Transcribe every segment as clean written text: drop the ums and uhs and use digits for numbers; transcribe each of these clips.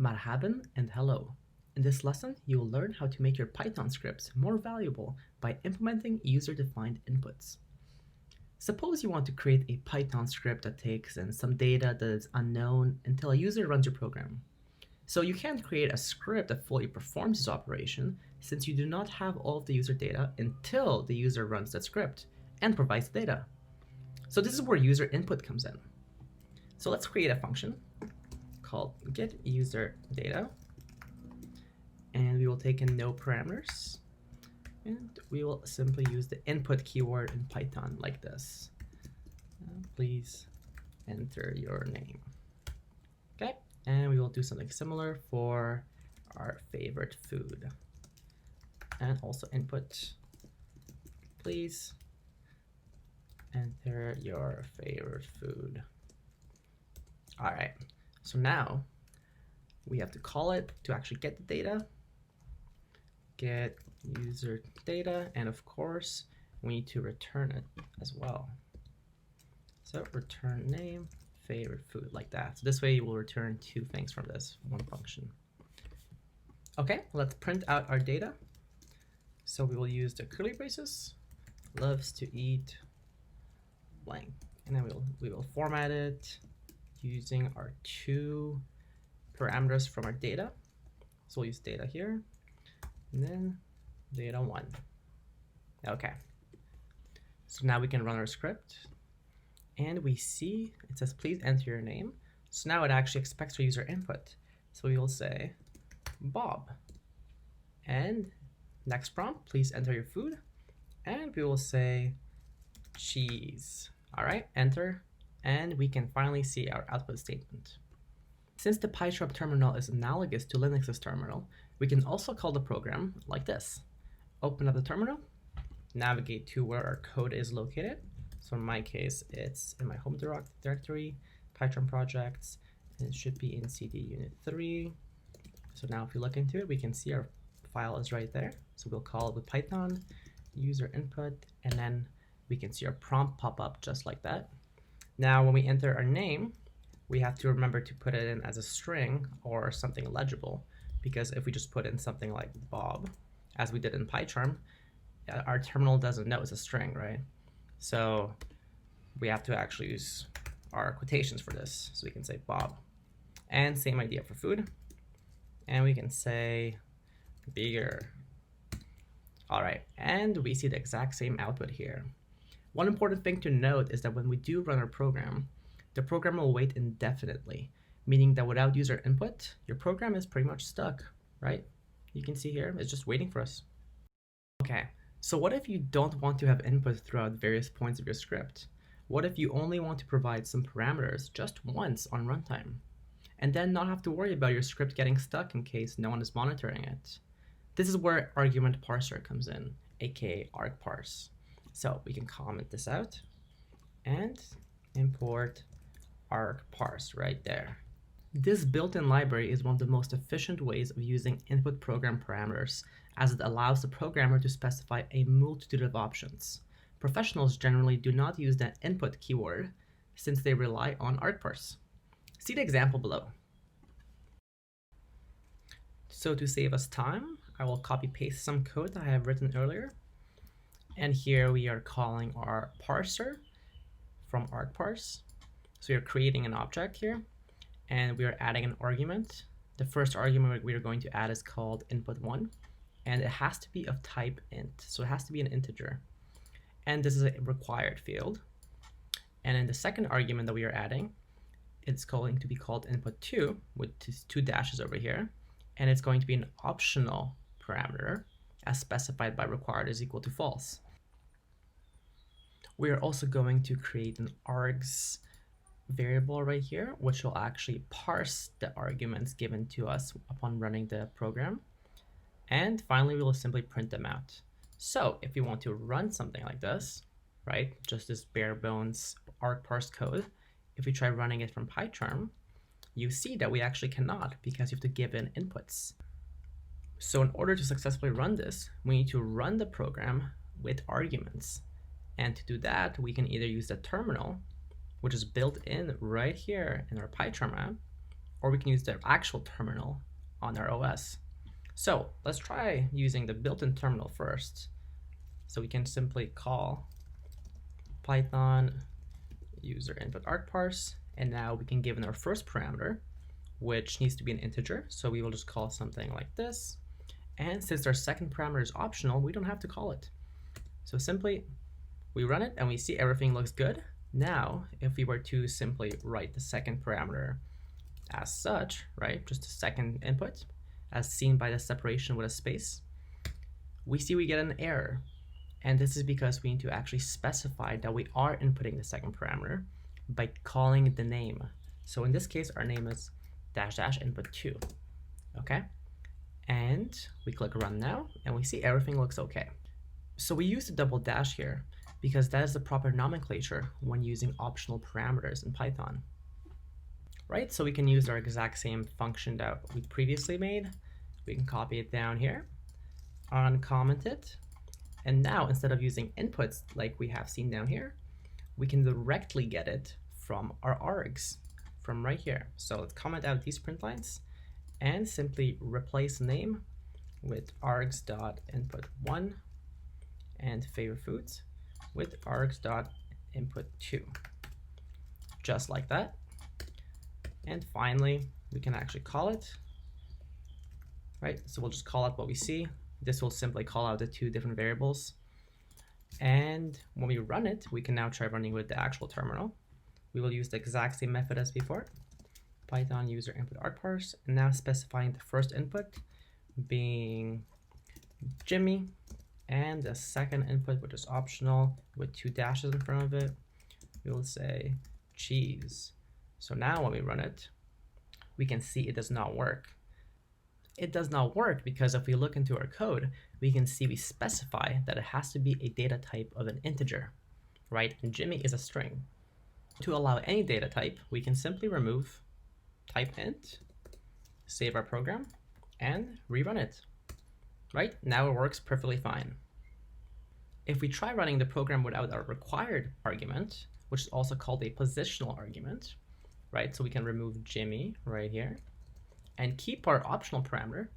Marhaban and hello. In this lesson, you will learn how to make your Python scripts more valuable by implementing user-defined inputs. Suppose you want to create a Python script that takes in some data that is unknown until a user runs your program. So you can't create a script that fully performs this operation since you do not have all of the user data until the user runs that script and provides the data. So this is where user input comes in. So let's create a function called getUserData, and we will take in no parameters, and we will simply use the input keyword in Python like this. Please enter your name. Okay, and we will do something similar for our favorite food, and also input, please enter your favorite food. All right, so now we have to call it to actually get the data, get user data, and of course we need to return it as well. So return name, favorite food, like that. So this way you will return two things from this one function. Okay, let's print out our data. So we will use the curly braces, loves to eat blank, and then we will format it using our two parameters from our data. So we'll use data here, and then data 1. Okay, so now we can run our script, and we see it says please enter your name. So now it actually expects our user input. So we will say Bob, and next prompt, please enter your food, and we will say cheese. All right, enter, and we can finally see our output statement. Since the PyCharm terminal is analogous to Linux's terminal, we can also call the program like this. Open up the terminal, navigate to where our code is located. So in my case, it's in my home directory, PycharmProjects, and it should be in CD unit 3. So now if you look into it, we can see our file is right there. So we'll call it with Python, user input, and then we can see our prompt pop up just like that. Now when we enter our name, we have to remember to put it in as a string or something legible, because if we just put in something like Bob, as we did in PyCharm, our terminal doesn't know it's a string, right? So we have to actually use our quotations for this. So we can say Bob, and same idea for food, and we can say bigger. All right, and we see the exact same output here. One important thing to note is that when we do run our program, the program will wait indefinitely, meaning that without user input, your program is pretty much stuck, right? You can see here, it's just waiting for us. Okay, so what if you don't want to have input throughout various points of your script? What if you only want to provide some parameters just once on runtime, and then not have to worry about your script getting stuck in case no one is monitoring it? This is where ArgumentParser comes in, aka argparse. So we can comment this out and import argparse right there. This built-in library is one of the most efficient ways of using input program parameters, as it allows the programmer to specify a multitude of options. Professionals generally do not use the input keyword since they rely on argparse. See the example below. So to save us time, I will copy paste some code that I have written earlier. And here we are calling our parser from argparse. So we are creating an object here, and we are adding an argument. The first argument we are going to add is called input1, and it has to be of type int. So it has to be an integer. And this is a required field. And in the second argument that we are adding, it's going to be called input2 with two dashes over here. And it's going to be an optional parameter as specified by required is equal to false. We are also going to create an args variable right here, which will actually parse the arguments given to us upon running the program. And finally, we will simply print them out. So if you want to run something like this, right, just this bare bones argparse code, if we try running it from PyCharm, you see that we actually cannot because you have to give in inputs. So in order to successfully run this, we need to run the program with arguments. And to do that, we can either use the terminal, which is built in right here in our PyCharm app, or we can use the actual terminal on our OS. So let's try using the built-in terminal first. So we can simply call Python user input argparse, and now we can give in our first parameter, which needs to be an integer. So we will just call something like this. And since our second parameter is optional, we don't have to call it. So simply we run it and we see everything looks good. Now, if we were to simply write the second parameter as such, right, just a second input, as seen by the separation with a space, we see we get an error. And this is because we need to actually specify that we are inputting the second parameter by calling the name. So in this case, our name is --input2, okay? And we click run now, and we see everything looks okay. So we use the double dash here because that is the proper nomenclature when using optional parameters in Python. Right, so we can use our exact same function that we previously made. We can copy it down here, uncomment it, and now instead of using inputs like we have seen down here, we can directly get it from our args, from right here. So let's comment out these print lines and simply replace name with args.input1 and favorite foods with args.input2, just like that. And finally, we can actually call it, right? So we'll just call out what we see. This will simply call out the two different variables. And when we run it, we can now try running with the actual terminal. We will use the exact same method as before, Python user input argparse, and now specifying the first input being Jimmy, and the second input, which is optional with two dashes in front of it, we will say cheese. So now when we run it, we can see it does not work. It does not work because if we look into our code, we can see we specify that it has to be a data type of an integer, right? And Jimmy is a string. To allow any data type, we can simply remove type int, save our program, and rerun it. Right? Now it works perfectly fine. If we try running the program without our required argument, which is also called a positional argument, right? So we can remove Jimmy right here and keep our optional parameter,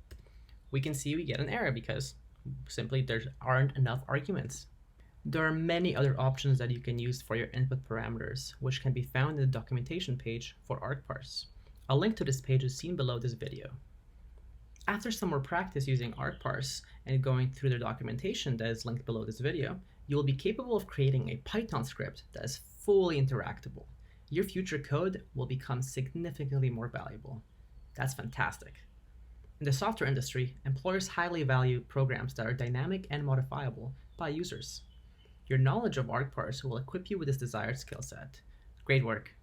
we can see we get an error because simply there aren't enough arguments. There are many other options that you can use for your input parameters, which can be found in the documentation page for argparse. A link to this page is seen below this video. After some more practice using argparse and going through the documentation that is linked below this video, you will be capable of creating a Python script that is fully interactable. Your future code will become significantly more valuable. That's fantastic. In the software industry, employers highly value programs that are dynamic and modifiable by users. Your knowledge of argparse will equip you with this desired skill set. Great work.